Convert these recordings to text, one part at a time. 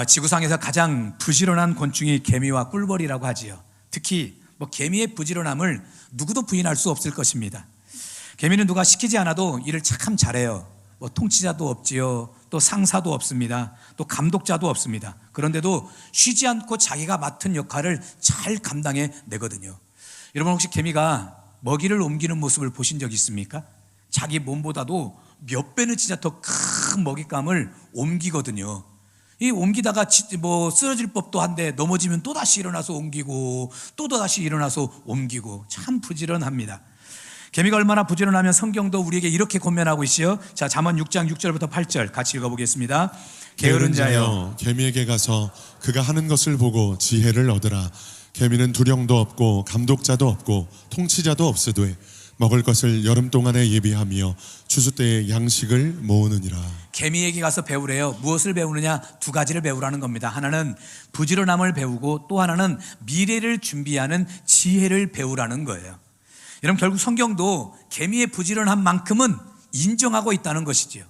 지구상에서 가장 부지런한 곤충이 개미와 꿀벌이라고 하지요. 특히 개미의 부지런함을 누구도 부인할 수 없을 것입니다. 개미는 누가 시키지 않아도 일을 참 잘해요. 통치자도 없지요. 또 상사도 없습니다. 또 감독자도 없습니다. 그런데도 쉬지 않고 자기가 맡은 역할을 잘 감당해 내거든요. 여러분, 혹시 개미가 먹이를 옮기는 모습을 보신 적 있습니까? 자기 몸보다도 몇 배는 진짜 더 큰 먹잇감을 옮기거든요. 이 옮기다가 쓰러질 법도 한데 넘어지면 또다시 일어나서 옮기고 또다시 일어나서 옮기고 참 부지런합니다. 개미가 얼마나 부지런하면 성경도 우리에게 이렇게 권면하고 있어요. 자, 잠언 6장 6절부터 8절 같이 읽어보겠습니다. 게으른 자여, 개미에게 가서 그가 하는 것을 보고 지혜를 얻으라. 개미는 두령도 없고 감독자도 없고 통치자도 없으되 먹을 것을 여름 동안에 예비하며 추수 때에 양식을 모으느니라. 개미에게 가서 배우래요. 무엇을 배우느냐? 두 가지를 배우라는 겁니다. 하나는 부지런함을 배우고 또 하나는 미래를 준비하는 지혜를 배우라는 거예요. 여러분, 결국 성경도 개미의 부지런함만큼은 인정하고 있다는 것이지요.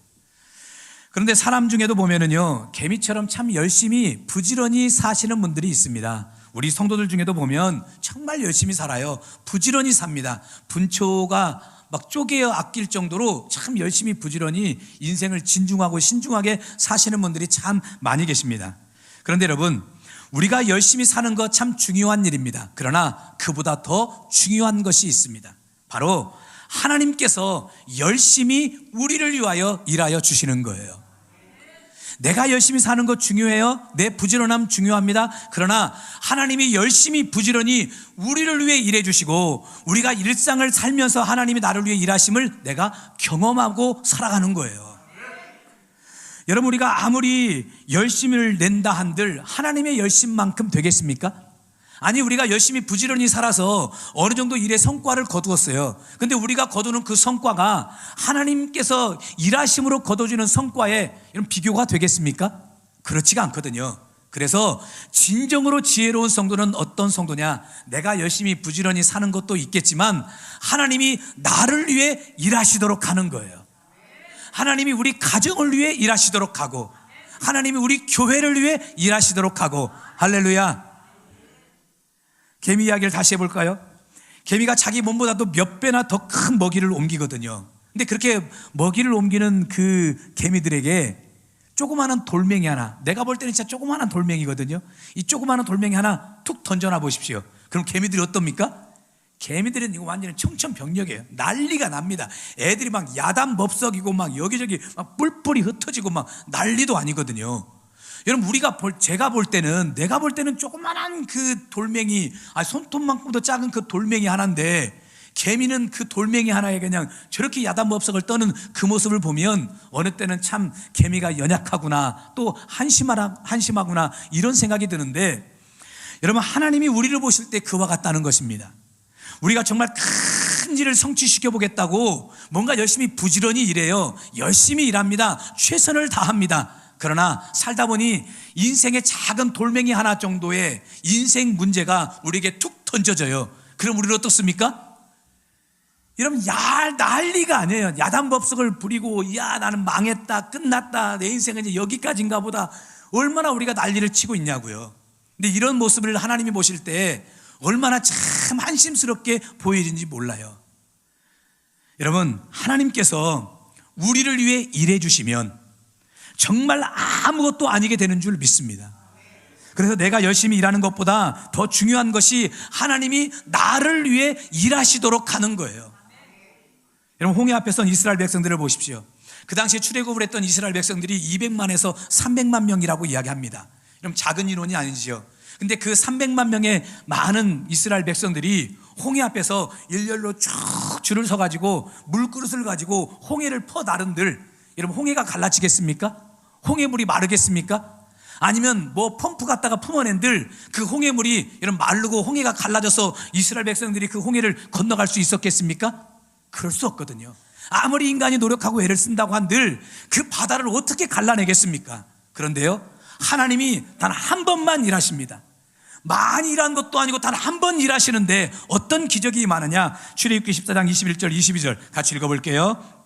그런데 사람 중에도 보면은요, 개미처럼 참 열심히 부지런히 사시는 분들이 있습니다. 우리 성도들 중에도 보면 정말 열심히 살아요. 부지런히 삽니다. 분초가 막 쪼개어 아낄 정도로 참 열심히 부지런히 인생을 진중하고 신중하게 사시는 분들이 참 많이 계십니다. 그런데 여러분, 우리가 열심히 사는 것 참 중요한 일입니다. 그러나 그보다 더 중요한 것이 있습니다. 바로 하나님께서 열심히 우리를 위하여 일하여 주시는 거예요. 내가 열심히 사는 것 중요해요. 내 부지런함 중요합니다. 그러나 하나님이 열심히 부지런히 우리를 위해 일해 주시고 우리가 일상을 살면서 하나님이 나를 위해 일하심을 내가 경험하고 살아가는 거예요. 여러분, 우리가 아무리 열심을 낸다 한들 하나님의 열심만큼 되겠습니까? 아니, 우리가 열심히 부지런히 살아서 어느 정도 일의 성과를 거두었어요. 근데 우리가 거두는 그 성과가 하나님께서 일하심으로 거둬주는 성과에 이런 비교가 되겠습니까? 그렇지가 않거든요. 그래서 진정으로 지혜로운 성도는 어떤 성도냐? 내가 열심히 부지런히 사는 것도 있겠지만 하나님이 나를 위해 일하시도록 하는 거예요. 하나님이 우리 가정을 위해 일하시도록 하고 하나님이 우리 교회를 위해 일하시도록 하고. 할렐루야. 개미 이야기를 다시 해볼까요? 개미가 자기 몸보다도 몇 배나 더 큰 먹이를 옮기거든요. 근데 그렇게 먹이를 옮기는 그 개미들에게 조그마한 돌멩이 하나, 내가 볼 때는 진짜 조그마한 돌멩이거든요. 이 조그마한 돌멩이 하나 툭 던져놔 보십시오. 그럼 개미들이 어떻습니까? 개미들은 이거 완전히 청천벽력이에요. 난리가 납니다. 애들이 막 야단법석이고 막 여기저기 막 뿔뿔이 흩어지고 막 난리도 아니거든요. 여러분, 제가 볼 때는, 내가 볼 때는 조그만한 그 돌멩이, 손톱만큼도 작은 그 돌멩이 하나인데 개미는 그 돌멩이 하나에 그냥 저렇게 야단법석을 떠는 그 모습을 보면 어느 때는 참 개미가 연약하구나, 또 한심하구나 이런 생각이 드는데, 여러분, 하나님이 우리를 보실 때 그와 같다는 것입니다. 우리가 정말 큰 일을 성취시켜 보겠다고 뭔가 열심히 부지런히 일해요. 열심히 일합니다. 최선을 다합니다. 그러나 살다 보니 인생의 작은 돌멩이 하나 정도의 인생 문제가 우리에게 툭 던져져요. 그럼 우리는 어떻습니까? 여러분, 난리가 아니에요. 야단법석을 부리고, 나는 망했다, 끝났다, 내 인생은 이제 여기까지인가 보다, 얼마나 우리가 난리를 치고 있냐고요. 근데 이런 모습을 하나님이 보실 때 얼마나 참 한심스럽게 보이는지 몰라요. 여러분, 하나님께서 우리를 위해 일해 주시면 정말 아무것도 아니게 되는 줄 믿습니다. 그래서 내가 열심히 일하는 것보다 더 중요한 것이 하나님이 나를 위해 일하시도록 하는 거예요. 여러분, 홍해 앞에 선 이스라엘 백성들을 보십시오. 그 당시에 출애굽을 했던 이스라엘 백성들이 200만에서 300만 명이라고 이야기합니다. 여러분, 작은 인원이 아니죠. 근데 그 300만 명의 많은 이스라엘 백성들이 홍해 앞에서 일렬로 쭉 줄을 서가지고 물그릇을 가지고 홍해를 퍼 나른들, 여러분, 홍해가 갈라지겠습니까? 홍해물이 마르겠습니까? 아니면 펌프 갖다가 품어낸들 그 홍해물이 여러분 마르고 홍해가 갈라져서 이스라엘 백성들이 그 홍해를 건너갈 수 있었겠습니까? 그럴 수 없거든요. 아무리 인간이 노력하고 애를 쓴다고 한들 그 바다를 어떻게 갈라내겠습니까? 그런데요, 하나님이 단 한 번만 일하십니다. 많이 일한 것도 아니고 단 한 번 일하시는데 어떤 기적이 많으냐? 출애굽기 14장 21절 22절 같이 읽어볼게요.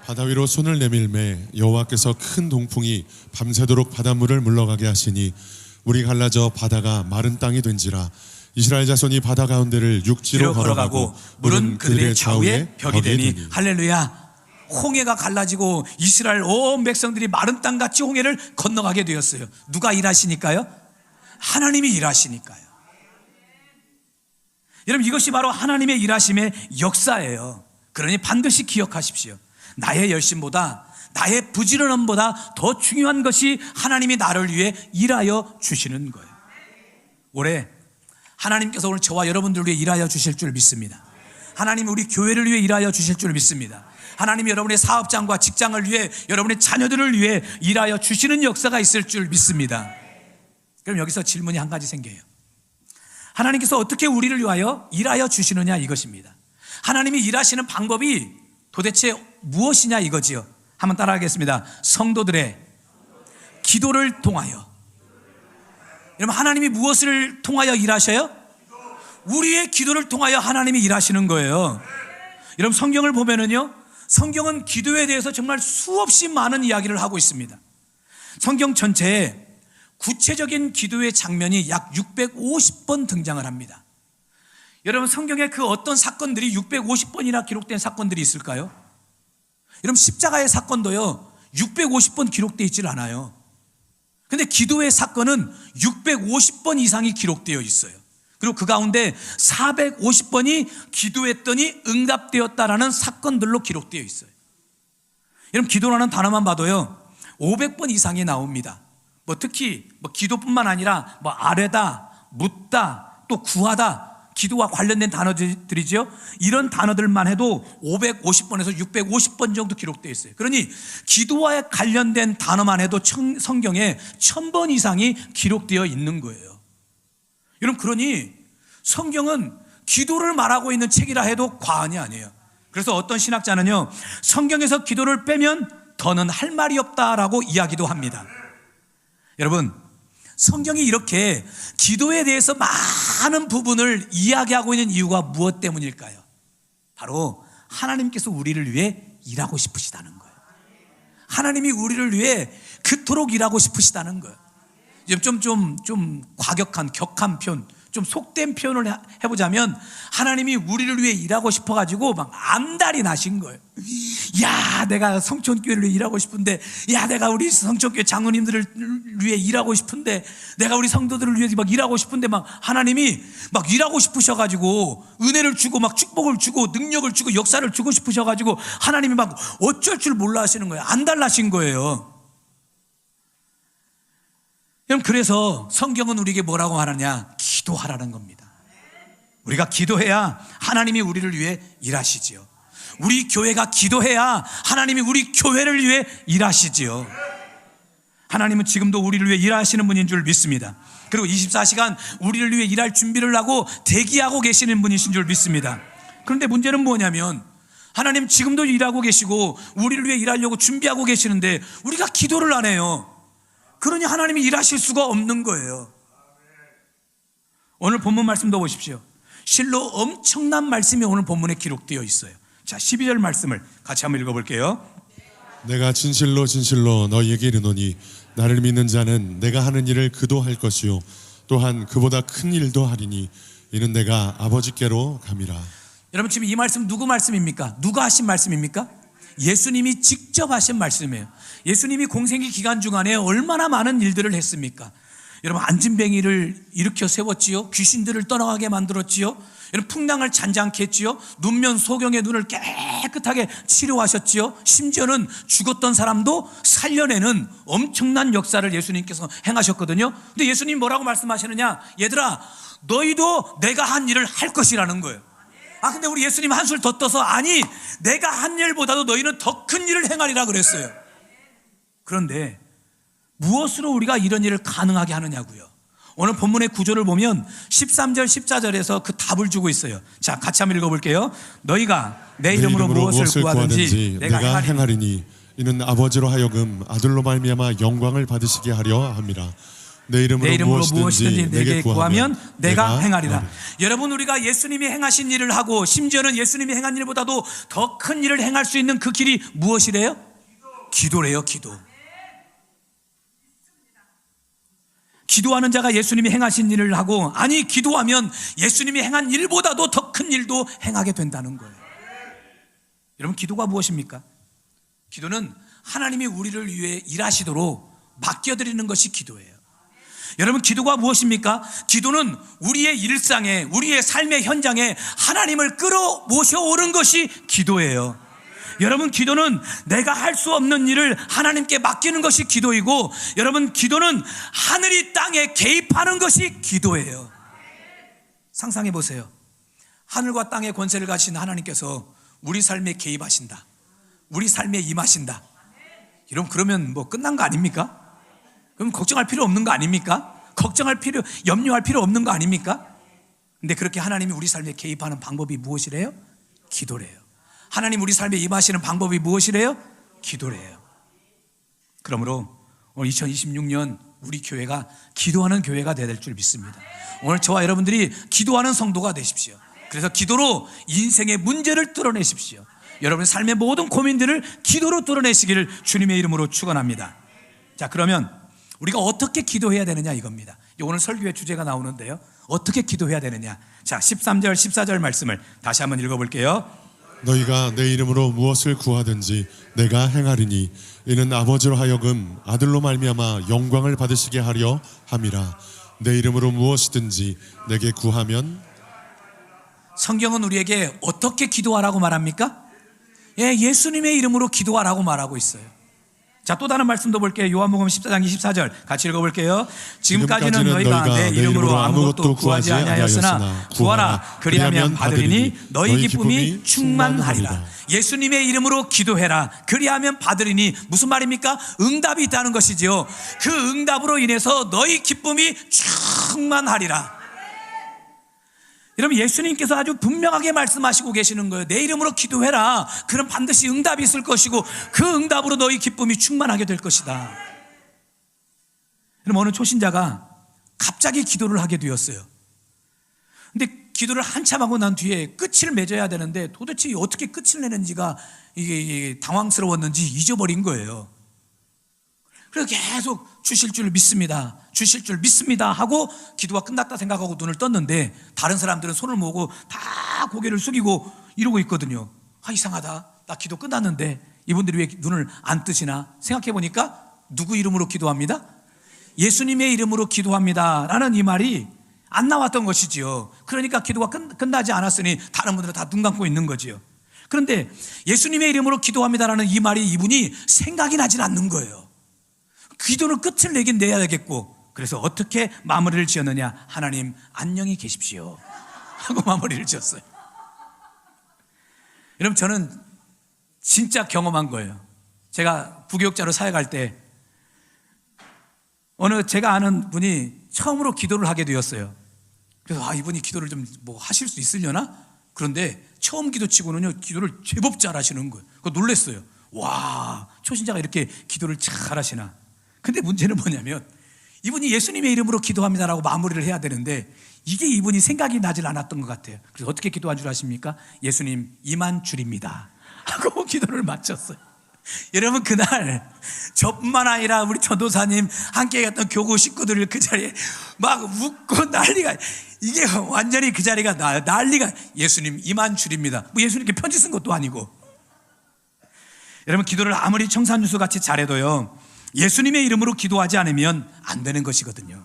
바다 위로 손을 내밀매 여호와께서 큰 동풍이 밤새도록 바닷물을 물러가게 하시니 물이 갈라져 바다가 마른 땅이 된지라. 이스라엘 자손이 바다 가운데를 육지로 걸어가고 물은 그들의 좌우에 벽이 되니. 할렐루야. 홍해가 갈라지고 이스라엘 온 백성들이 마른 땅같이 홍해를 건너가게 되었어요. 누가 일하시니까요? 하나님이 일하시니까요. 여러분, 이것이 바로 하나님의 일하심의 역사예요. 그러니 반드시 기억하십시오. 나의 열심보다, 나의 부지런함보다 더 중요한 것이 하나님이 나를 위해 일하여 주시는 거예요. 올해 하나님께서 오늘 저와 여러분들을 위해 일하여 주실 줄 믿습니다. 하나님이 우리 교회를 위해 일하여 주실 줄 믿습니다. 하나님이 여러분의 사업장과 직장을 위해, 여러분의 자녀들을 위해 일하여 주시는 역사가 있을 줄 믿습니다. 그럼 여기서 질문이 한 가지 생겨요. 하나님께서 어떻게 우리를 위하여 일하여 주시느냐, 이것입니다. 하나님이 일하시는 방법이 도대체 무엇이냐, 이거지요. 한번 따라하겠습니다. 성도들의 기도를 통하여. 여러분, 하나님이 무엇을 통하여 일하셔요? 우리의 기도를 통하여 하나님이 일하시는 거예요. 여러분, 성경을 보면은요, 성경은 기도에 대해서 정말 수없이 많은 이야기를 하고 있습니다. 성경 전체에 구체적인 기도의 장면이 약 650번 등장을 합니다. 여러분, 성경에 그 어떤 사건들이 650번이나 기록된 사건들이 있을까요? 여러분, 십자가의 사건도요 650번 기록되어 있질 않아요. 근데 기도의 사건은 650번 이상이 기록되어 있어요. 그리고 그 가운데 450번이 기도했더니 응답되었다라는 사건들로 기록되어 있어요. 여러분, 기도라는 단어만 봐도요 500번 이상이 나옵니다. 특히 기도뿐만 아니라 아뢰다, 묻다, 또 구하다, 기도와 관련된 단어들이죠. 이런 단어들만 해도 550번에서 650번 정도 기록되어 있어요. 그러니 기도와 관련된 단어만 해도 성경에 1000번 이상이 기록되어 있는 거예요. 여러분, 그러니 성경은 기도를 말하고 있는 책이라 해도 과언이 아니에요. 그래서 어떤 신학자는요, 성경에서 기도를 빼면 더는 할 말이 없다라고 이야기도 합니다. 여러분, 성경이 이렇게 기도에 대해서 많은 부분을 이야기하고 있는 이유가 무엇 때문일까요? 바로 하나님께서 우리를 위해 일하고 싶으시다는 거예요. 하나님이 우리를 위해 그토록 일하고 싶으시다는 거예요. 좀 과격한, 격한 표현, 좀 속된 표현을 해보자면 하나님이 우리를 위해 일하고 싶어가지고 막 안달이 나신 거예요. 야, 내가 성촌교회를 위해 일하고 싶은데, 야, 내가 우리 성촌교회 장로님들을 위해 일하고 싶은데, 내가 우리 성도들을 위해 막 일하고 싶은데, 막 하나님이 막 일하고 싶으셔가지고 은혜를 주고 막 축복을 주고 능력을 주고 역사를 주고 싶으셔가지고 하나님이 막 어쩔 줄 몰라 하시는 거예요. 안달 나신 거예요. 그래서 성경은 우리에게 뭐라고 말하냐? 기도하라는 겁니다. 우리가 기도해야 하나님이 우리를 위해 일하시지요. 우리 교회가 기도해야 하나님이 우리 교회를 위해 일하시지요. 하나님은 지금도 우리를 위해 일하시는 분인 줄 믿습니다. 그리고 24시간 우리를 위해 일할 준비를 하고 대기하고 계시는 분이신 줄 믿습니다. 그런데 문제는 뭐냐면 하나님 지금도 일하고 계시고 우리를 위해 일하려고 준비하고 계시는데 우리가 기도를 안 해요. 그러니 하나님이 일하실 수가 없는 거예요. 오늘 본문 말씀도 보십시오. 실로 엄청난 말씀이 오늘 본문에 기록되어 있어요. 자, 12절 말씀을 같이 한번 읽어볼게요. 내가 진실로 진실로 너희에게 이르노니 나를 믿는 자는 내가 하는 일을 그도 할 것이요 또한 그보다 큰 일도 하리니 이는 내가 아버지께로 감이라. 여러분, 지금 이 말씀 누구 말씀입니까? 누가 하신 말씀입니까? 예수님이 직접 하신 말씀이에요. 예수님이 공생의 기간 중간에 얼마나 많은 일들을 했습니까? 여러분, 안진뱅이를 일으켜 세웠지요. 귀신들을 떠나가게 만들었지요. 여러분, 풍랑을 잔잔케 했지요. 눈면 소경의 눈을 깨끗하게 치료하셨지요. 심지어는 죽었던 사람도 살려내는 엄청난 역사를 예수님께서 행하셨거든요. 근데 예수님 뭐라고 말씀하시느냐? 얘들아, 너희도 내가 한 일을 할 것이라는 거예요. 근데 우리 예수님 한술 더 떠서 아니, 내가 한 일보다도 너희는 더 큰 일을 행하리라 그랬어요. 그런데 무엇으로 우리가 이런 일을 가능하게 하느냐고요. 오늘 본문의 구조를 보면 13절 14절에서 그 답을 주고 있어요. 자, 같이 한번 읽어볼게요. 너희가 내 이름으로 무엇을 구하든지 내가 행하리니 이는 아버지로 하여금 아들로 말미암아 영광을 받으시게 하려 함이라. 내 이름으로 무엇이든지 내게 구하면 내가 행하리라. 하리라. 여러분, 우리가 예수님이 행하신 일을 하고 심지어는 예수님이 행한 일보다도 더 큰 일을 행할 수 있는 그 길이 무엇이래요? 기도래요. 기도. 기도하는 자가 예수님이 행하신 일을 하고, 아니 기도하면 예수님이 행한 일보다도 더 큰 일도 행하게 된다는 거예요. 여러분, 기도가 무엇입니까? 기도는 하나님이 우리를 위해 일하시도록 맡겨드리는 것이 기도예요. 여러분, 기도가 무엇입니까? 기도는 우리의 일상에, 우리의 삶의 현장에 하나님을 끌어 모셔오는 것이 기도예요. 여러분, 기도는 내가 할 수 없는 일을 하나님께 맡기는 것이 기도이고, 여러분, 기도는 하늘이 땅에 개입하는 것이 기도예요. 상상해 보세요. 하늘과 땅의 권세를 가진 하나님께서 우리 삶에 개입하신다. 우리 삶에 임하신다. 여러분, 그러면 뭐 끝난 거 아닙니까? 그럼 걱정할 필요 없는 거 아닙니까? 염려할 필요 없는 거 아닙니까? 근데 그렇게 하나님이 우리 삶에 개입하는 방법이 무엇이래요? 기도래요. 하나님 우리 삶에 임하시는 방법이 무엇이래요? 기도래요. 그러므로 오늘 2026년 우리 교회가 기도하는 교회가 되어야 될 줄 믿습니다. 오늘 저와 여러분들이 기도하는 성도가 되십시오. 그래서 기도로 인생의 문제를 뚫어내십시오. 여러분의 삶의 모든 고민들을 기도로 뚫어내시기를 주님의 이름으로 축원합니다. 자, 그러면 우리가 어떻게 기도해야 되느냐 이겁니다. 오늘 설교의 주제가 나오는데요, 어떻게 기도해야 되느냐. 자, 13절 14절 말씀을 다시 한번 읽어볼게요. 너희가 내 이름으로 무엇을 구하든지 내가 행하리니 이는 아버지로 하여금 아들로 말미암아 영광을 받으시게 하려 함이라. 내 이름으로 무엇이든지 내게 구하면. 성경은 우리에게 어떻게 기도하라고 말합니까? 예수님의 이름으로 기도하라고 말하고 있어요. 자, 또 다른 말씀도 볼게요. 요한복음 14장 24절 같이 읽어볼게요. 지금까지는 너희가 내 이름으로 아무것도 구하지 아니하였으나 구하라, 그리하면 받으리니 너희 기쁨이 충만하리라. 예수님의 이름으로 기도해라, 그리하면 받으리니 무슨 말입니까? 응답이 있다는 것이지요. 그 응답으로 인해서 너희 기쁨이 충만하리라. 여러분, 예수님께서 아주 분명하게 말씀하시고 계시는 거예요. 내 이름으로 기도해라. 그럼 반드시 응답이 있을 것이고 그 응답으로 너희 기쁨이 충만하게 될 것이다. 여러분, 어느 초신자가 갑자기 기도를 하게 되었어요. 근데 기도를 한참 하고 난 뒤에 끝을 맺어야 되는데 도대체 어떻게 끝을 내는지가 이게 당황스러웠는지 잊어버린 거예요. 그래서 계속 주실 줄 믿습니다 하고 기도가 끝났다 생각하고 눈을 떴는데 다른 사람들은 손을 모으고 다 고개를 숙이고 이러고 있거든요. 이상하다, 나 기도 끝났는데 이분들이 왜 눈을 안 뜨시나 생각해 보니까 누구 이름으로 기도합니다? 예수님의 이름으로 기도합니다 라는 이 말이 안 나왔던 것이지요. 그러니까 기도가 끝나지 않았으니 다른 분들은 다 눈 감고 있는 거지요. 그런데 예수님의 이름으로 기도합니다라는 이 말이 이분이 생각이 나질 않는 거예요. 기도는 끝을 내긴 내야 되겠고, 그래서 어떻게 마무리를 지었느냐. 하나님 안녕히 계십시오 하고 마무리를 지었어요. 여러분, 저는 진짜 경험한 거예요. 제가 부교육자로 사역할 때 어느 제가 아는 분이 처음으로 기도를 하게 되었어요. 그래서 이분이 기도를 좀 뭐 하실 수 있으려나? 그런데 처음 기도치고는요 기도를 제법 잘하시는 거예요. 그거 놀랐어요. 와, 초신자가 이렇게 기도를 잘하시나. 근데 문제는 뭐냐면 이분이 예수님의 이름으로 기도합니다라고 마무리를 해야 되는데 이게 이분이 생각이 나질 않았던 것 같아요. 그래서 어떻게 기도한 줄 아십니까? 예수님 이만 줄입니다 하고 기도를 마쳤어요. 여러분, 그날 저뿐만 아니라 우리 전도사님 함께 갔던 교구 식구들 그 자리에 막 웃고 난리가, 이게 완전히 그 자리가 난리가. 예수님 이만 줄입니다. 뭐 예수님께 편지 쓴 것도 아니고. 여러분, 기도를 아무리 청산유수 같이 잘해도요 예수님의 이름으로 기도하지 않으면 안 되는 것이거든요.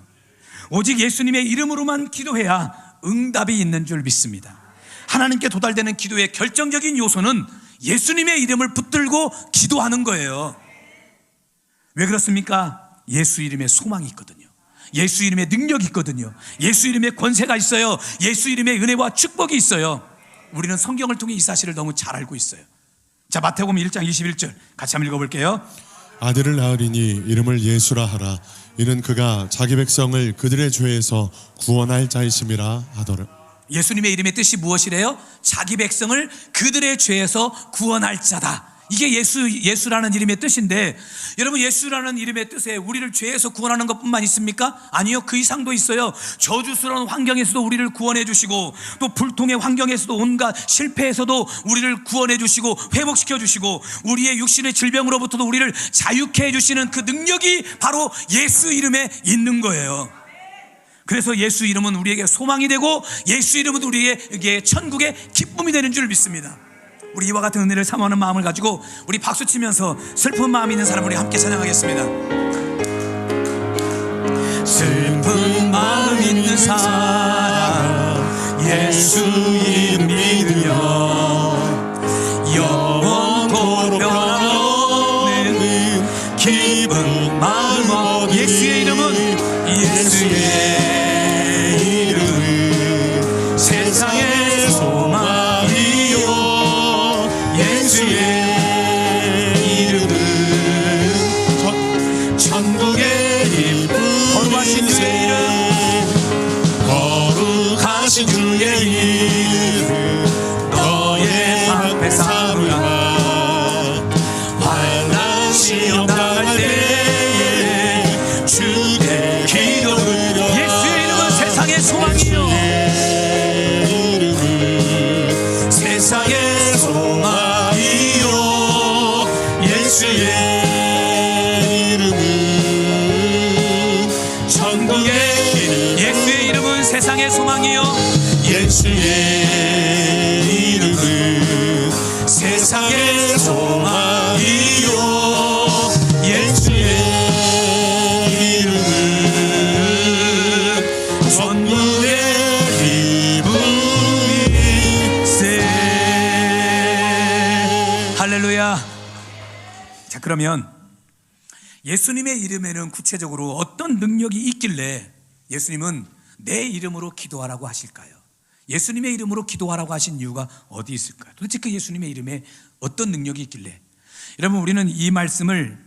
오직 예수님의 이름으로만 기도해야 응답이 있는 줄 믿습니다. 하나님께 도달되는 기도의 결정적인 요소는 예수님의 이름을 붙들고 기도하는 거예요. 왜 그렇습니까? 예수 이름에 소망이 있거든요. 예수 이름에 능력이 있거든요. 예수 이름에 권세가 있어요. 예수 이름에 은혜와 축복이 있어요. 우리는 성경을 통해 이 사실을 너무 잘 알고 있어요. 자, 마태복음 1장 21절 같이 한번 읽어볼게요. 아들을 낳으리니 이름을 예수라 하라. 이는 그가 자기 백성을 그들의 죄에서 구원할 자이심이라 하더라. 예수님의 이름의 뜻이 무엇이래요? 자기 백성을 그들의 죄에서 구원할 자다. 이게 예수라는 이름의 뜻인데, 여러분, 예수라는 이름의 뜻에 우리를 죄에서 구원하는 것뿐만 있습니까? 아니요, 그 이상도 있어요. 저주스러운 환경에서도 우리를 구원해 주시고, 또 불통의 환경에서도 온갖 실패에서도 우리를 구원해 주시고 회복시켜 주시고, 우리의 육신의 질병으로부터도 우리를 자유케 해 주시는 그 능력이 바로 예수 이름에 있는 거예요. 그래서 예수 이름은 우리에게 소망이 되고, 예수 이름은 우리에게 천국의 기쁨이 되는 줄 믿습니다. 우리 이와 같은 은혜를 사모하는 마음을 가지고 우리 박수치면서 슬픈 마음이 있는 사람, 우리 함께 찬양하겠습니다. 슬픈 마음 있는 사람, 예수 이름 믿으며 영원토록 변함없는 기쁜 마음. 예수의 이름은, 예수의 이름은 세상의 소망이요, 예수의 이름은 천국의 기쁨. 거룩하신 주의 이름, 거룩하신 주의 이름, 너의 방패 삼으라. 환난 시험 당할 때에 주께 기도를. 예수의 이름은 세상의 소망이요, 세상의 소망이요, 예수의 이름은 천국의 길. 예수의 이름은 세상의 소망이요, 예수의 이름은 세상의 소망이요, 예수의 이름은 천국의 기쁨일세. 할렐루야. 자, 그러면 예수님의 이름에는 구체적으로 어떤 능력이 있길래 예수님은 내 이름으로 기도하라고 하실까요? 예수님의 이름으로 기도하라고 하신 이유가 어디 있을까요? 도대체 그 예수님의 이름에 어떤 능력이 있길래? 여러분, 우리는 이 말씀을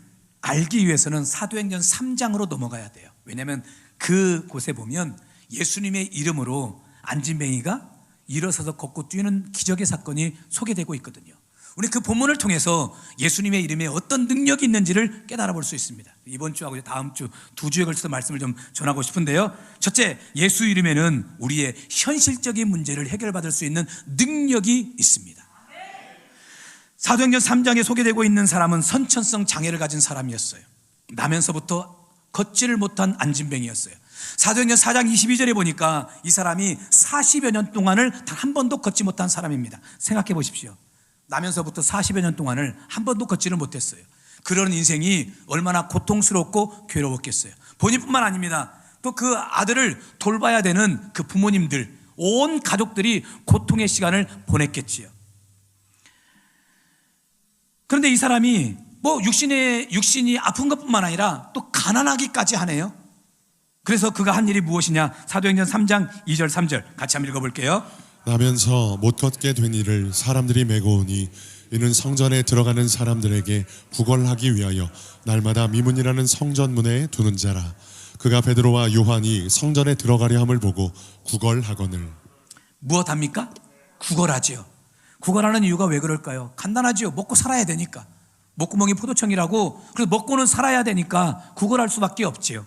알기 위해서는 사도행전 3장으로 넘어가야 돼요. 왜냐하면 그곳에 보면 예수님의 이름으로 안진뱅이가 일어서서 걷고 뛰는 기적의 사건이 소개되고 있거든요. 우리 그 본문을 통해서 예수님의 이름에 어떤 능력이 있는지를 깨달아 볼 수 있습니다. 이번 주하고 다음 주 두 주에 걸쳐서 말씀을 좀 전하고 싶은데요. 첫째, 예수 이름에는 우리의 현실적인 문제를 해결받을 수 있는 능력이 있습니다. 사도행전 3장에 소개되고 있는 사람은 선천성 장애를 가진 사람이었어요. 나면서부터 걷지를 못한 안진뱅이였어요. 사도행전 4장 22절에 보니까 이 사람이 40여 년 동안을 단 한 번도 걷지 못한 사람입니다. 생각해 보십시오. 나면서부터 40여 년 동안을 한 번도 걷지를 못했어요. 그런 인생이 얼마나 고통스럽고 괴로웠겠어요. 본인뿐만 아닙니다. 또 그 아들을 돌봐야 되는 그 부모님들, 온 가족들이 고통의 시간을 보냈겠지요. 그런데 이 사람이 뭐 육신이 아픈 것뿐만 아니라 또 가난하기까지 하네요. 그래서 그가 한 일이 무엇이냐? 사도행전 3장 2절 3절 같이 한번 읽어볼게요. 나면서 못 걷게 된 이를 사람들이 메고 오니 이는 성전에 들어가는 사람들에게 구걸하기 위하여 날마다 미문이라는 성전문에 두는 자라. 그가 베드로와 요한이 성전에 들어가려 함을 보고 구걸하거늘. 무엇합니까? 구걸하지요. 구걸하는 이유가 왜 그럴까요? 간단하지요. 먹고 살아야 되니까. 목구멍이 포도청이라고, 그래서 먹고는 살아야 되니까 구걸할 수밖에 없지요.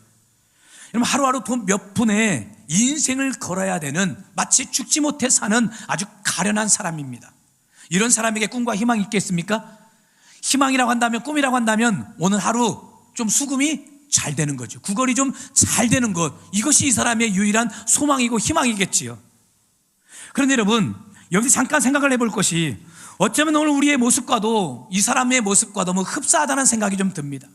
여러분, 하루하루 돈 몇 푼에 인생을 걸어야 되는, 마치 죽지 못해 사는 아주 가련한 사람입니다. 이런 사람에게 꿈과 희망이 있겠습니까? 희망이라고 한다면, 꿈이라고 한다면 오늘 하루 좀 수금이 잘 되는 거죠. 구걸이 좀 잘 되는 것, 이것이 이 사람의 유일한 소망이고 희망이겠지요. 그런데 여러분, 여기서 잠깐 생각을 해볼 것이, 어쩌면 오늘 우리의 모습과도 이 사람의 모습과도 뭐 흡사하다는 생각이 좀 듭니다.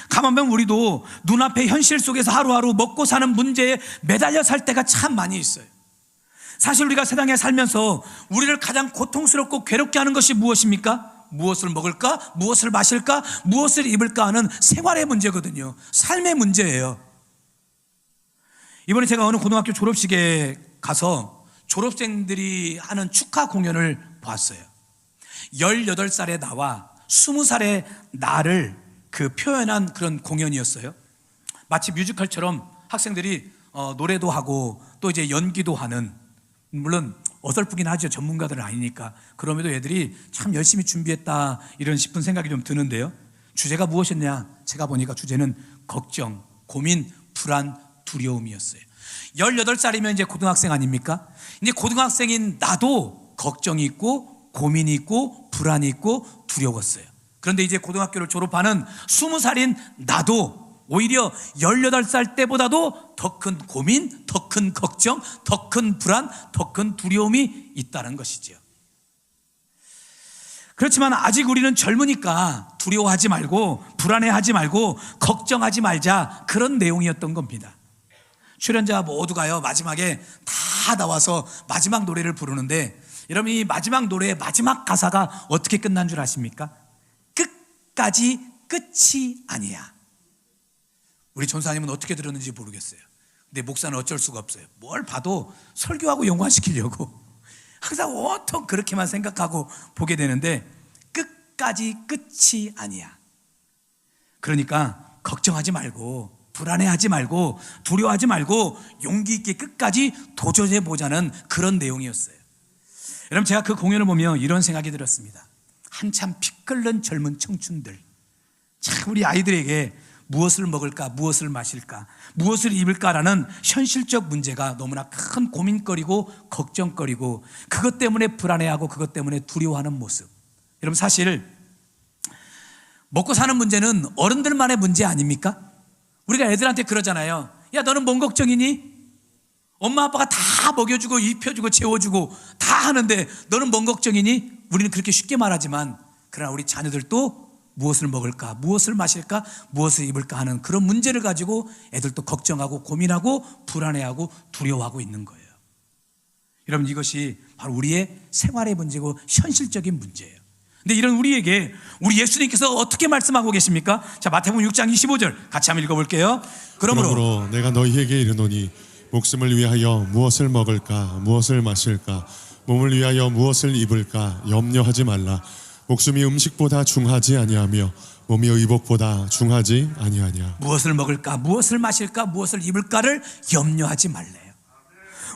가만 보면 우리도 눈앞의 현실 속에서 하루하루 먹고 사는 문제에 매달려 살 때가 참 많이 있어요. 사실 우리가 세상에 살면서 우리를 가장 고통스럽고 괴롭게 하는 것이 무엇입니까? 무엇을 먹을까? 무엇을 마실까? 무엇을 입을까 하는 생활의 문제거든요. 삶의 문제예요. 이번에 제가 어느 고등학교 졸업식에 가서 졸업생들이 하는 축하 공연을 봤어요. 18살의 나와 20살의 나를 그 표현한 그런 공연이었어요. 마치 뮤지컬처럼 학생들이 노래도 하고 또 이제 연기도 하는, 물론 어설프긴 하죠. 전문가들은 아니니까. 그럼에도 애들이 참 열심히 준비했다 이런 싶은 생각이 좀 드는데요. 주제가 무엇이었냐? 제가 보니까 주제는 걱정, 고민, 불안, 두려움이었어요. 18살이면 이제 고등학생 아닙니까? 이제 고등학생인 나도 걱정이 있고 고민이 있고 불안이 있고 두려웠어요. 그런데 이제 고등학교를 졸업하는 20살인 나도 오히려 18살 때보다도 더 큰 고민, 더 큰 걱정, 더 큰 불안, 더 큰 두려움이 있다는 것이죠. 그렇지만 아직 우리는 젊으니까 두려워하지 말고 불안해하지 말고 걱정하지 말자, 그런 내용이었던 겁니다. 출연자 모두가요 마지막에 다 나와서 마지막 노래를 부르는데, 여러분 이 마지막 노래의 마지막 가사가 어떻게 끝난 줄 아십니까? 끝까지 끝이 아니야. 우리 전사님은 어떻게 들었는지 모르겠어요. 근데 목사는 어쩔 수가 없어요. 뭘 봐도 설교하고 연관시키려고 항상 온통 그렇게만 생각하고 보게 되는데, 끝까지 끝이 아니야. 그러니까 걱정하지 말고 불안해하지 말고 두려워하지 말고 용기 있게 끝까지 도전해 보자는 그런 내용이었어요. 여러분 제가 그 공연을 보며 이런 생각이 들었습니다. 한참 피 끓는 젊은 청춘들, 참 우리 아이들에게 무엇을 먹을까, 무엇을 마실까, 무엇을 입을까라는 현실적 문제가 너무나 큰 고민거리고 걱정거리고, 그것 때문에 불안해하고 그것 때문에 두려워하는 모습. 여러분 사실 먹고 사는 문제는 어른들만의 문제 아닙니까? 우리가 애들한테 그러잖아요. 야 너는 뭔 걱정이니? 엄마 아빠가 다 먹여주고 입혀주고 재워주고 다 하는데 너는 뭔 걱정이니? 우리는 그렇게 쉽게 말하지만, 그러나 우리 자녀들도 무엇을 먹을까, 무엇을 마실까, 무엇을 입을까 하는 그런 문제를 가지고 애들도 걱정하고 고민하고 불안해하고 두려워하고 있는 거예요. 여러분 이것이 바로 우리의 생활의 문제고 현실적인 문제예요. 근데 이런 우리에게 우리 예수님께서 어떻게 말씀하고 계십니까? 자, 마태복음 6장 25절 같이 한번 읽어볼게요. 그러므로 내가 너희에게 이르노니 목숨을 위하여 무엇을 먹을까, 무엇을 마실까, 몸을 위하여 무엇을 입을까 염려하지 말라. 목숨이 음식보다 중하지 아니하며 몸이 의복보다 중하지 아니하냐. 무엇을 먹을까, 무엇을 마실까, 무엇을 입을까를 염려하지 말래요.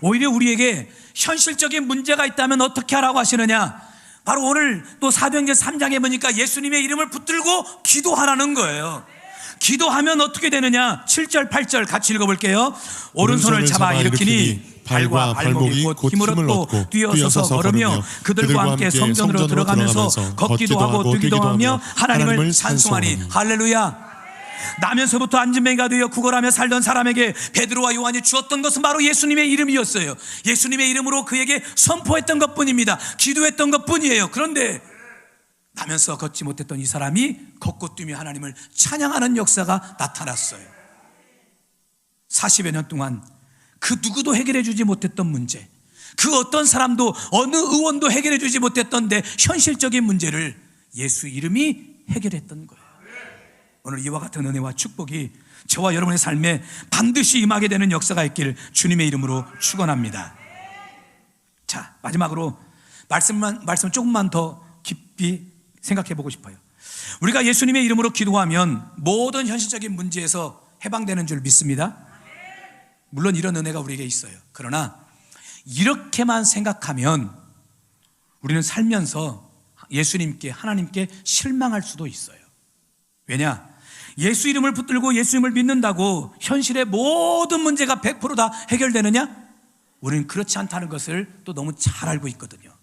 오히려 우리에게 현실적인 문제가 있다면 어떻게 하라고 하시느냐? 바로 오늘 또 사도행전 3장에 보니까 예수님의 이름을 붙들고 기도하라는 거예요. 기도하면 어떻게 되느냐? 7절 8절 같이 읽어볼게요. 오른손을 잡아 일으키니 발과 발목이 곧 힘을 얻고 뛰어서서 걸으며 그들과 함께 성전으로 들어가면서 걷기도 하고 뛰기도 하며 하나님을 찬송하니. 할렐루야. 나면서부터 안진뱅이가 되어 구걸하며 살던 사람에게 베드로와 요한이 주었던 것은 바로 예수님의 이름이었어요. 예수님의 이름으로 그에게 선포했던 것뿐입니다. 기도했던 것뿐이에요. 그런데 나면서 걷지 못했던 이 사람이 걷고 뛰며 하나님을 찬양하는 역사가 나타났어요. 40여 년 동안 그 누구도 해결해 주지 못했던 문제, 그 어떤 사람도 어느 의원도 해결해 주지 못했던 데 현실적인 문제를 예수 이름이 해결했던 거예요. 오늘 이와 같은 은혜와 축복이 저와 여러분의 삶에 반드시 임하게 되는 역사가 있길 주님의 이름으로 축원합니다. 자, 마지막으로 말씀 조금만 더 깊이 생각해 보고 싶어요. 우리가 예수님의 이름으로 기도하면 모든 현실적인 문제에서 해방되는 줄 믿습니다. 물론 이런 은혜가 우리에게 있어요. 그러나 이렇게만 생각하면 우리는 살면서 예수님께, 하나님께 실망할 수도 있어요. 왜냐? 예수 이름을 붙들고 예수 이름을 믿는다고 현실의 모든 문제가 100% 다 해결되느냐? 우리는 그렇지 않다는 것을 또 너무 잘 알고 있거든요.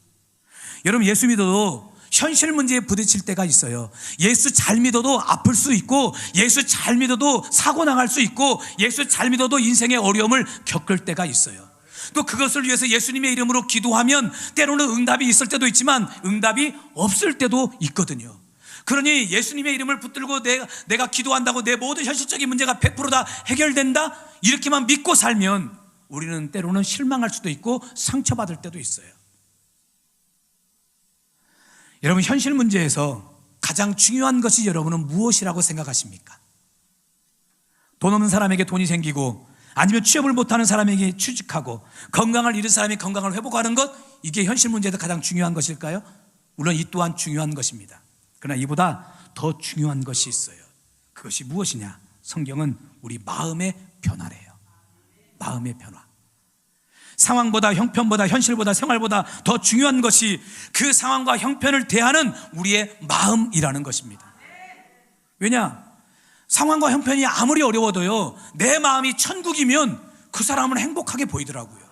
여러분 예수 믿어도 현실 문제에 부딪힐 때가 있어요. 예수 잘 믿어도 아플 수 있고, 예수 잘 믿어도 사고 당할 수 있고, 예수 잘 믿어도 인생의 어려움을 겪을 때가 있어요. 또 그것을 위해서 예수님의 이름으로 기도하면 때로는 응답이 있을 때도 있지만 응답이 없을 때도 있거든요. 그러니 예수님의 이름을 붙들고 내가 기도한다고 내 모든 현실적인 문제가 100% 다 해결된다? 이렇게만 믿고 살면 우리는 때로는 실망할 수도 있고 상처받을 때도 있어요. 여러분 현실 문제에서 가장 중요한 것이 여러분은 무엇이라고 생각하십니까? 돈 없는 사람에게 돈이 생기고, 아니면 취업을 못하는 사람에게 취직하고, 건강을 잃은 사람이 건강을 회복하는 것, 이게 현실 문제에서 가장 중요한 것일까요? 물론 이 또한 중요한 것입니다. 그러나 이보다 더 중요한 것이 있어요. 그것이 무엇이냐? 성경은 우리 마음의 변화래요. 마음의 변화. 상황보다 형편보다 현실보다 생활보다 더 중요한 것이 그 상황과 형편을 대하는 우리의 마음이라는 것입니다. 왜냐? 상황과 형편이 아무리 어려워도요, 내 마음이 천국이면 그 사람은 행복하게 보이더라고요.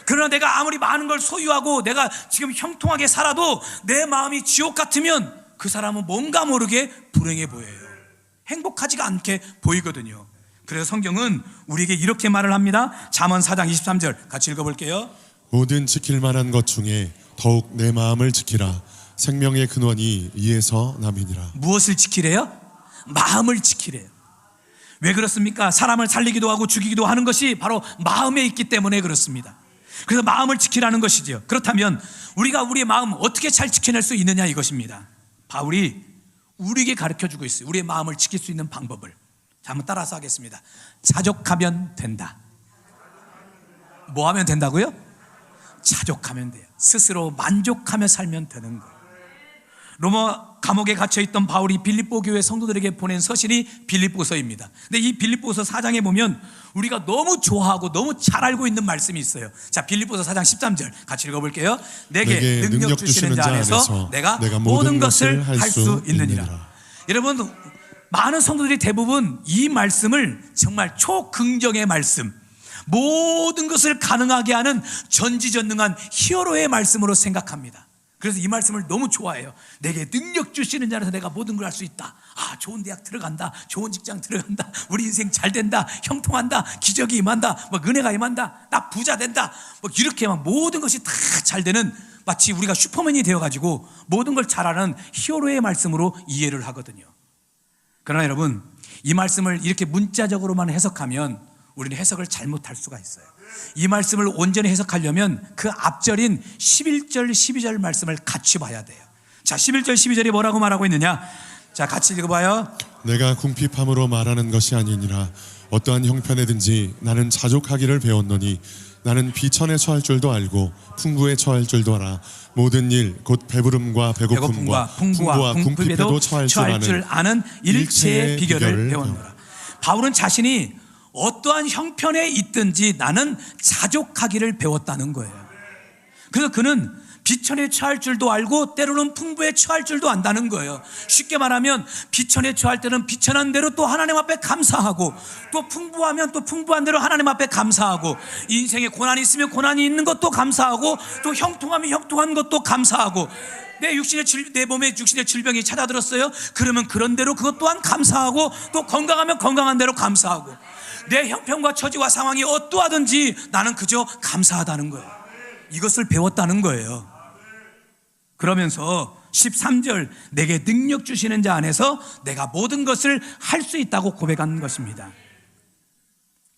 그러나 내가 아무리 많은 걸 소유하고 내가 지금 형통하게 살아도 내 마음이 지옥 같으면 그 사람은 뭔가 모르게 불행해 보여요. 행복하지가 않게 보이거든요. 그래서 성경은 우리에게 이렇게 말을 합니다. 잠언 4장 23절 같이 읽어볼게요. 모든 지킬 만한 것 중에 더욱 내 마음을 지키라. 생명의 근원이 이에서 남이니라. 무엇을 지키래요? 마음을 지키래요. 왜 그렇습니까? 사람을 살리기도 하고 죽이기도 하는 것이 바로 마음에 있기 때문에 그렇습니다. 그래서 마음을 지키라는 것이죠. 그렇다면 우리가 우리의 마음 어떻게 잘 지켜낼 수 있느냐 이것입니다. 바울이 우리에게 가르쳐주고 있어요. 우리의 마음을 지킬 수 있는 방법을. 자, 한번 따라서 하겠습니다. 자족하면 된다. 뭐 하면 된다고요? 자족하면 돼요. 스스로 만족하며 살면 되는 거예요. 로마 감옥에 갇혀있던 바울이 빌립보 교회 성도들에게 보낸 서신이 빌립보서입니다. 근데 이 빌립보서 4장에 보면 우리가 너무 좋아하고 너무 잘 알고 있는 말씀이 있어요. 자, 빌립보서 4장 13절 같이 읽어볼게요. 내게 능력 주시는 자 안에서 내가 모든 것을 할 수 있느니라. 여러분, 많은 성도들이 대부분 이 말씀을 정말 초긍정의 말씀, 모든 것을 가능하게 하는 전지전능한 히어로의 말씀으로 생각합니다. 그래서 이 말씀을 너무 좋아해요. 내게 능력 주시는 자라서 내가 모든 걸 할 수 있다. 아, 좋은 대학 들어간다, 좋은 직장 들어간다, 우리 인생 잘 된다, 형통한다, 기적이 임한다, 뭐 은혜가 임한다, 나 부자 된다, 뭐 이렇게 막 모든 것이 다 잘 되는, 마치 우리가 슈퍼맨이 되어가지고 모든 걸 잘하는 히어로의 말씀으로 이해를 하거든요. 그러나 여러분, 이 말씀을 이렇게 문자적으로만 해석하면 우리는 해석을 잘못할 수가 있어요. 이 말씀을 온전히 해석하려면 그 앞절인 11절 12절 말씀을 같이 봐야 돼요. 자, 11절 12절이 뭐라고 말하고 있느냐? 자, 같이 읽어봐요. 내가 궁핍함으로 말하는 것이 아니니라. 어떠한 형편에든지 나는 자족하기를 배웠노니 나는 비천에 처할 줄도 알고 풍부에 처할 줄도 알아. 모든 일 곧 배부름과 배고픔과 풍부와 궁핍에도 처할 줄 아는 일체의 비결을 배웠노라. 바울은 자신이 어떠한 형편에 있든지 나는 자족하기를 배웠다는 거예요. 그래서 그는 비천에 처할 줄도 알고 때로는 풍부에 처할 줄도 안다는 거예요. 쉽게 말하면 비천에 처할 때는 비천한 대로 또 하나님 앞에 감사하고, 또 풍부하면 또 풍부한 대로 하나님 앞에 감사하고, 인생에 고난이 있으면 고난이 있는 것도 감사하고, 또 형통하면 형통한 것도 감사하고, 내 몸에 육신의 질병이 찾아들었어요. 그러면 그런 대로 그것 또한 감사하고, 또 건강하면 건강한 대로 감사하고, 내 형편과 처지와 상황이 어떠하든지 나는 그저 감사하다는 거예요. 이것을 배웠다는 거예요. 그러면서 13절 내게 능력 주시는 자 안에서 내가 모든 것을 할 수 있다고 고백한 것입니다.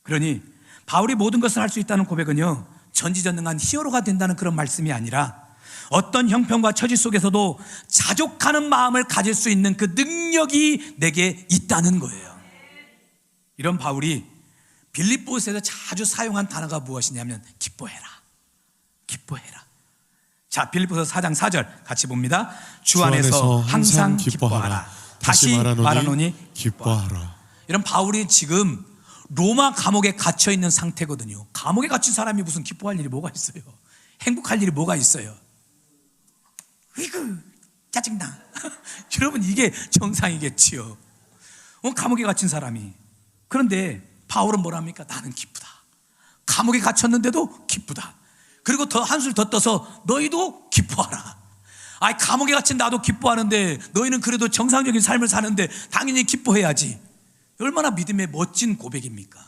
그러니 바울이 모든 것을 할 수 있다는 고백은요, 전지전능한 히어로가 된다는 그런 말씀이 아니라 어떤 형편과 처지 속에서도 자족하는 마음을 가질 수 있는 그 능력이 내게 있다는 거예요. 이런 바울이 빌립보서에서 자주 사용한 단어가 무엇이냐면 기뻐해라, 기뻐해라. 자, 빌립보서 4장 4절 같이 봅니다. 주 안에서 항상 기뻐하라. 다시 말하노니 기뻐하라. 이런 바울이 지금 로마 감옥에 갇혀 있는 상태거든요. 감옥에 갇힌 사람이 무슨 기뻐할 일이 뭐가 있어요? 행복할 일이 뭐가 있어요? 으이구, 짜증나. 여러분, 이게 정상이겠지요. 감옥에 갇힌 사람이. 그런데 바울은 뭐랍니까? 나는 기쁘다. 감옥에 갇혔는데도 기쁘다. 그리고 더 한술 더 떠서 너희도 기뻐하라. 아이, 감옥에 갇힌 나도 기뻐하는데 너희는 그래도 정상적인 삶을 사는데 당연히 기뻐해야지. 얼마나 믿음의 멋진 고백입니까?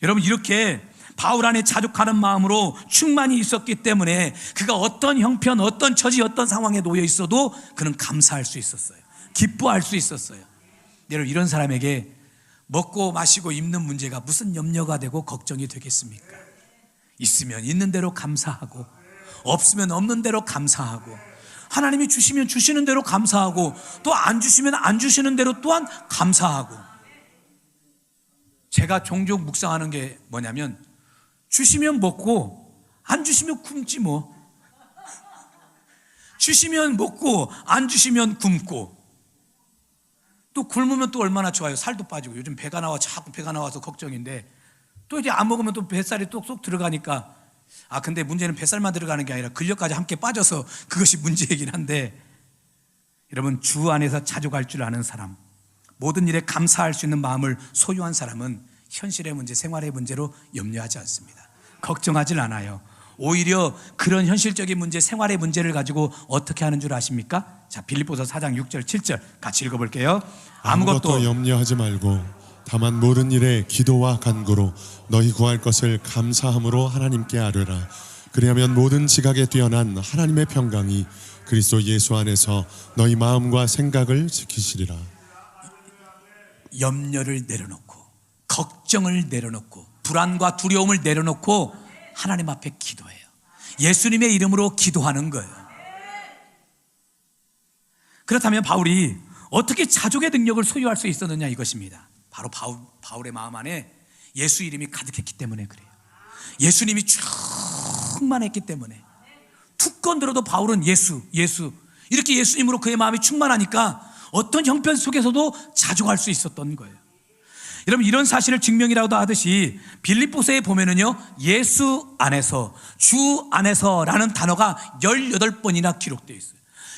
여러분, 이렇게 바울 안에 자족하는 마음으로 충만히 있었기 때문에 그가 어떤 형편, 어떤 처지, 어떤 상황에 놓여 있어도 그는 감사할 수 있었어요. 기뻐할 수 있었어요. 여러분, 이런 사람에게 먹고 마시고 입는 문제가 무슨 염려가 되고 걱정이 되겠습니까? 있으면 있는 대로 감사하고, 없으면 없는 대로 감사하고, 하나님이 주시면 주시는 대로 감사하고, 또 안 주시면 안 주시는 대로 또한 감사하고. 제가 종종 묵상하는 게 뭐냐면, 주시면 먹고 안 주시면 굶지 뭐. 주시면 먹고 안 주시면 굶고, 또 굶으면 또 얼마나 좋아요. 살도 빠지고. 요즘 배가 나와, 자꾸 배가 나와서 걱정인데 또 이제 안 먹으면 또 뱃살이 쏙쏙 들어가니까, 근데 문제는 뱃살만 들어가는 게 아니라 근력까지 함께 빠져서 그것이 문제이긴 한데, 여러분, 주 안에서 자족할 줄 아는 사람, 모든 일에 감사할 수 있는 마음을 소유한 사람은 현실의 문제, 생활의 문제로 염려하지 않습니다. 걱정하질 않아요. 오히려 그런 현실적인 문제, 생활의 문제를 가지고 어떻게 하는 줄 아십니까? 자, 빌립보서 4장 6절 7절 같이 읽어볼게요. 아무것도 염려하지 말고 다만 모든 일에 기도와 간구로 너희 구할 것을 감사함으로 하나님께 아뢰라. 그리하면 모든 지각에 뛰어난 하나님의 평강이 그리스도 예수 안에서 너희 마음과 생각을 지키시리라. 염려를 내려놓고, 걱정을 내려놓고, 불안과 두려움을 내려놓고 하나님 앞에 기도해요. 예수님의 이름으로 기도하는 거예요. 그렇다면 바울이 어떻게 자족의 능력을 소유할 수 있었느냐, 이것입니다. 바로 바울의 마음 안에 예수 이름이 가득했기 때문에 그래요. 예수님이 충만했기 때문에. 툭 건드려도 바울은 예수 이렇게 예수님으로 그의 마음이 충만하니까 어떤 형편 속에서도 자족할 수 있었던 거예요. 여러분, 이런 사실을 증명이라고도 하듯이 빌립보서에 보면은요, 예수 안에서, 주 안에서라는 단어가 18번이나 기록되어 있어요.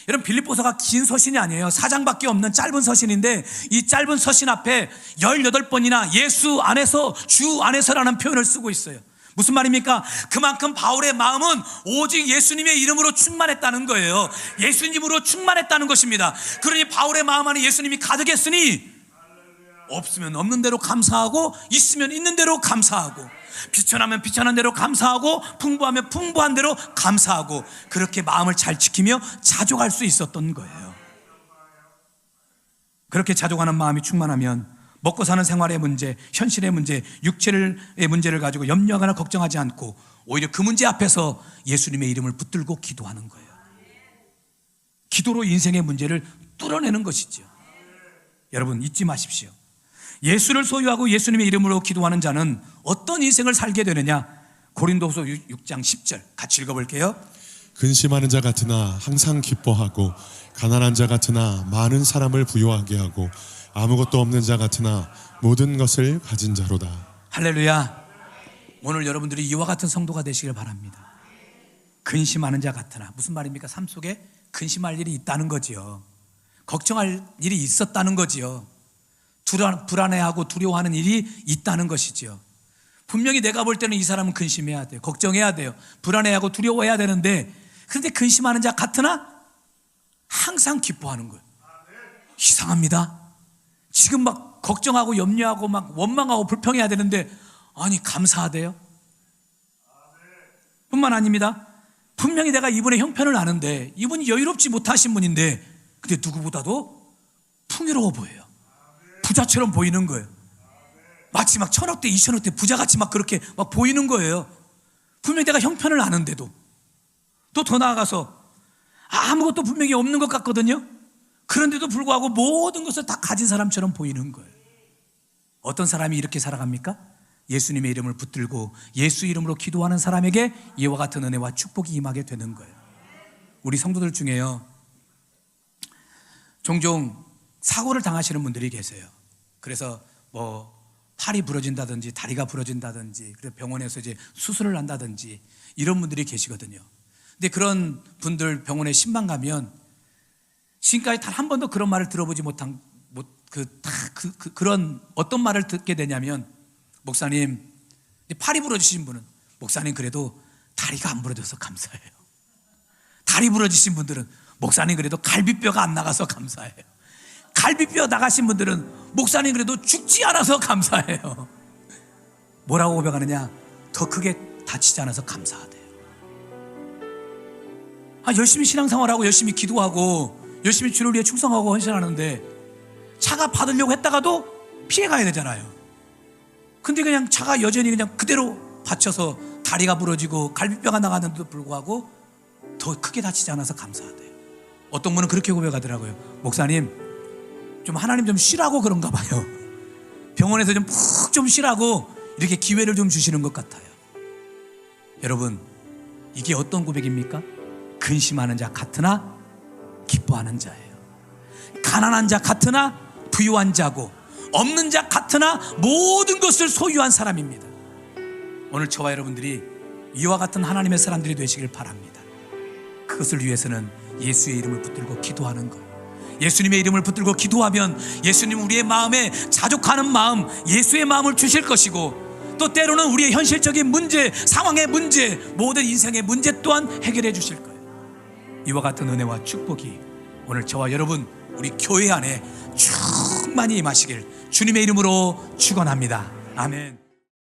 여러분, 빌립보서가 긴 서신이 아니에요. 4장밖에 없는 짧은 서신인데, 이 짧은 서신 앞에 18번이나 예수 안에서, 주 안에서라는 표현을 쓰고 있어요. 무슨 말입니까? 그만큼 바울의 마음은 오직 예수님의 이름으로 충만했다는 거예요. 예수님으로 충만했다는 것입니다. 그러니 바울의 마음 안에 예수님이 가득했으니 없으면 없는 대로 감사하고, 있으면 있는 대로 감사하고, 비천하면 비천한 대로 감사하고, 풍부하면 풍부한 대로 감사하고, 그렇게 마음을 잘 지키며 자족할 수 있었던 거예요. 그렇게 자족하는 마음이 충만하면 먹고 사는 생활의 문제, 현실의 문제, 육체의 문제를 가지고 염려하거나 걱정하지 않고 오히려 그 문제 앞에서 예수님의 이름을 붙들고 기도하는 거예요. 기도로 인생의 문제를 뚫어내는 것이죠. 여러분, 잊지 마십시오. 예수를 소유하고 예수님의 이름으로 기도하는 자는 어떤 인생을 살게 되느냐? 고린도후서 6장 10절 같이 읽어볼게요. 근심하는 자 같으나 항상 기뻐하고, 가난한 자 같으나 많은 사람을 부유하게 하고, 아무것도 없는 자 같으나 모든 것을 가진 자로다. 할렐루야. 오늘 여러분들이 이와 같은 성도가 되시길 바랍니다. 근심하는 자 같으나, 무슨 말입니까? 삶 속에 근심할 일이 있다는 거지요. 걱정할 일이 있었다는 거지요. 불안해하고 두려워하는 일이 있다는 것이지요. 분명히 내가 볼 때는 이 사람은 근심해야 돼요. 걱정해야 돼요. 불안해하고 두려워해야 되는데, 그런데 근심하는 자 같으나 항상 기뻐하는 거예요. 이상합니다. 지금 막 걱정하고 염려하고 막 원망하고 불평해야 되는데, 아니 감사하대요. 뿐만 아닙니다. 분명히 내가 이분의 형편을 아는데, 이분이 여유롭지 못하신 분인데, 근데 누구보다도 풍요로워 보여요. 부자처럼 보이는 거예요. 마치 막 1,000억대 2,000억대 부자같이 막 그렇게 막 보이는 거예요. 분명히 내가 형편을 아는데도. 또 더 나아가서 아무것도 분명히 없는 것 같거든요. 그런데도 불구하고 모든 것을 다 가진 사람처럼 보이는 거예요. 어떤 사람이 이렇게 살아갑니까? 예수님의 이름을 붙들고 예수 이름으로 기도하는 사람에게 이와 같은 은혜와 축복이 임하게 되는 거예요. 우리 성도들 중에요, 종종 사고를 당하시는 분들이 계세요. 그래서 뭐 팔이 부러진다든지 다리가 부러진다든지, 그래서 병원에서 이제 수술을 한다든지 이런 분들이 계시거든요. 근데 그런 분들 병원에 신방 가면 지금까지 단 한 번도 그런 말을 들어보지 못한 그런 어떤 말을 듣게 되냐면, 목사님, 팔이 부러지신 분은 목사님 그래도 다리가 안 부러져서 감사해요. 다리 부러지신 분들은 목사님 그래도 갈비뼈가 안 나가서 감사해요. 갈비뼈 나가신 분들은 목사님 그래도 죽지 않아서 감사해요. 뭐라고 고백하느냐? 더 크게 다치지 않아서 감사하대요. 열심히 신앙생활하고 열심히 기도하고 열심히 주를 위해 충성하고 헌신하는데 차가 받으려고 했다가도 피해가야 되잖아요. 근데 그냥 차가 여전히 그냥 그대로 받쳐서 다리가 부러지고 갈비뼈가 나가는데도 불구하고 더 크게 다치지 않아서 감사하대요. 어떤 분은 그렇게 고백하더라고요. 목사님, 좀 하나님 좀 쉬라고 그런가 봐요. 병원에서 좀 푹 좀 쉬라고 이렇게 기회를 좀 주시는 것 같아요. 여러분, 이게 어떤 고백입니까? 근심하는 자 같으나 기뻐하는 자예요. 가난한 자 같으나 부유한 자고, 없는 자 같으나 모든 것을 소유한 사람입니다. 오늘 저와 여러분들이 이와 같은 하나님의 사람들이 되시길 바랍니다. 그것을 위해서는 예수의 이름을 붙들고 기도하는 것. 예수님의 이름을 붙들고 기도하면 예수님 우리의 마음에 자족하는 마음, 예수의 마음을 주실 것이고, 또 때로는 우리의 현실적인 문제, 상황의 문제, 모든 인생의 문제 또한 해결해 주실 거예요. 이와 같은 은혜와 축복이 오늘 저와 여러분, 우리 교회 안에 충만히 임하시길 주님의 이름으로 축원합니다. 아멘.